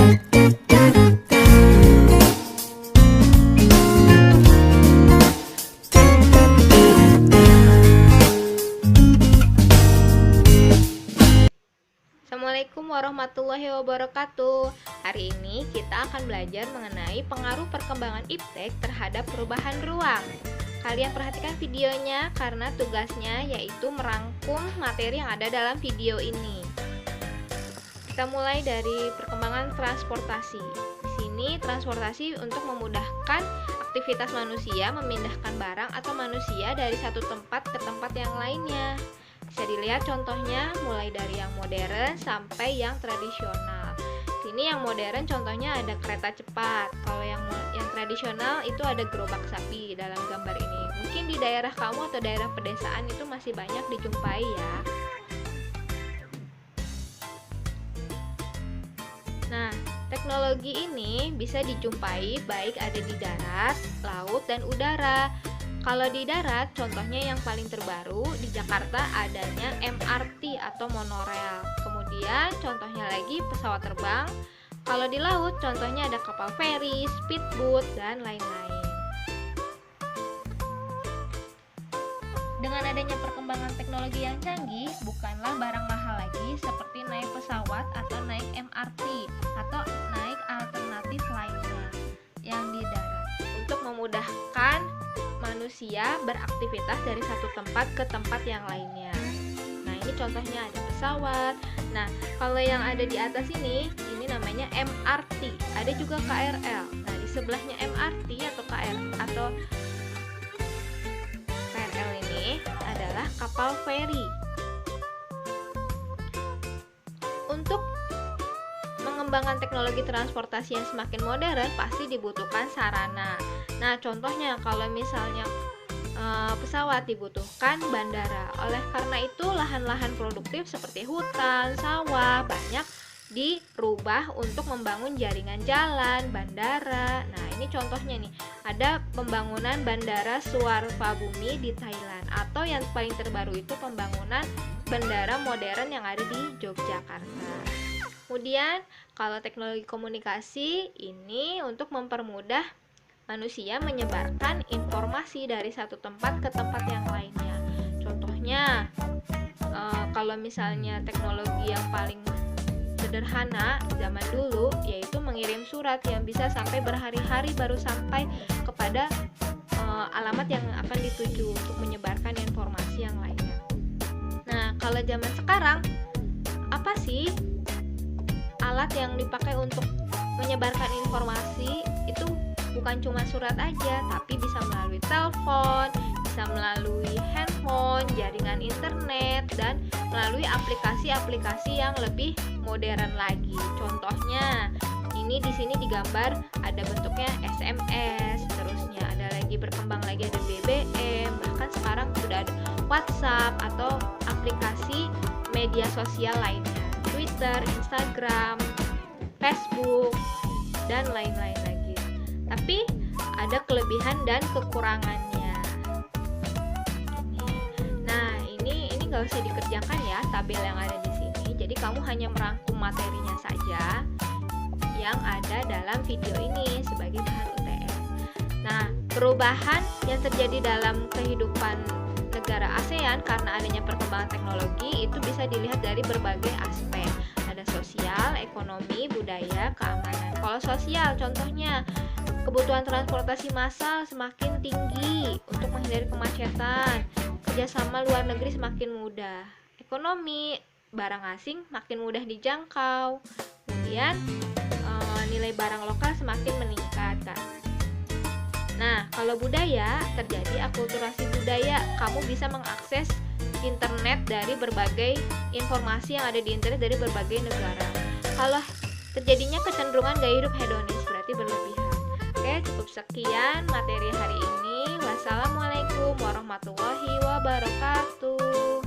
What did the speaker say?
Assalamualaikum warahmatullahi wabarakatuh. Hari ini kita akan belajar mengenai pengaruh perkembangan iptek terhadap perubahan ruang. Kalian perhatikan videonya karena tugasnya yaitu merangkum materi yang ada dalam video ini. Kita mulai dari perkembangan transportasi. Di sini transportasi untuk memudahkan aktivitas manusia memindahkan barang atau manusia dari satu tempat ke tempat yang lainnya. Bisa dilihat contohnya mulai dari yang modern sampai yang tradisional. Sini yang modern contohnya ada kereta cepat. Kalau yang tradisional itu ada gerobak sapi dalam gambar ini. Mungkin di daerah kamu atau daerah pedesaan itu masih banyak dijumpai ya. Nah, teknologi ini bisa dijumpai baik ada di darat, laut, dan udara. Kalau di darat, contohnya yang paling terbaru di Jakarta adanya MRT atau monorail. Kemudian contohnya lagi pesawat terbang. Kalau di laut, contohnya ada kapal feri, speedboat, dan lain-lain. Dengan adanya perkembangan teknologi yang canggih, bukanlah barang mahal lagi seperti naik pesawat atau naik MRT atau naik alternatif lainnya yang di darat untuk memudahkan manusia beraktivitas dari satu tempat ke tempat yang lainnya. Nah, ini contohnya ada pesawat. Nah, kalau yang ada di atas ini namanya MRT. Ada juga KRL. Nah, di sebelahnya MRT atau KRL ini adalah kapal feri. Untuk mengembangkan teknologi transportasi yang semakin modern pasti dibutuhkan sarana. Nah, contohnya kalau misalnya pesawat dibutuhkan bandara. Oleh karena itu lahan-lahan produktif seperti hutan, sawah banyak dirubah untuk membangun jaringan jalan, bandara. Nah, ini contohnya nih, ada pembangunan bandara Suwarnabhumi di Thailand, atau yang paling terbaru itu pembangunan bandara modern yang ada di Yogyakarta. Kemudian, kalau teknologi komunikasi ini untuk mempermudah manusia menyebarkan informasi dari satu tempat ke tempat yang lainnya. Contohnya, kalau misalnya teknologi yang paling sederhana zaman dulu yaitu mengirim surat yang bisa sampai berhari-hari baru sampai kepada alamat yang akan dituju untuk menyebarkan informasi yang lainnya. Nah, kalau zaman sekarang apa sih alat yang dipakai untuk menyebarkan informasi? Itu bukan cuma surat aja, tapi bisa melalui telepon, bisa melalui handphone, jaringan internet, dan melalui aplikasi-aplikasi yang lebih modern lagi. Contohnya, ini di sini digambar ada bentuknya SMS, terusnya ada lagi berkembang lagi ada BBM, bahkan sekarang sudah ada WhatsApp atau aplikasi media sosial lainnya, Twitter, Instagram, Facebook, dan lain-lain lagi. Tapi ada kelebihan dan kekurangannya. Nah, ini nggak usah dikerjakan ya tabel yang ada di sini. Jadi kamu hanya merangkum materinya saja yang ada dalam video ini sebagai bahan UTS. Nah, perubahan yang terjadi dalam kehidupan negara ASEAN karena adanya perkembangan teknologi itu bisa dilihat dari berbagai aspek. Ada sosial, ekonomi, budaya, keamanan. Kalau sosial, contohnya kebutuhan transportasi massal semakin tinggi untuk menghindari kemacetan. Kerjasama luar negeri semakin mudah. Ekonomi, barang asing makin mudah dijangkau. Kemudian nilai barang lokal semakin meningkat, Kak. Nah, kalau budaya, terjadi akulturasi budaya. Kamu bisa mengakses internet dari berbagai informasi yang ada di internet dari berbagai negara. Kalau terjadinya kecenderungan gaya hidup hedonis, berarti berlebihan. Oke, cukup sekian materi hari ini. Wassalamualaikum warahmatullahi wabarakatuh.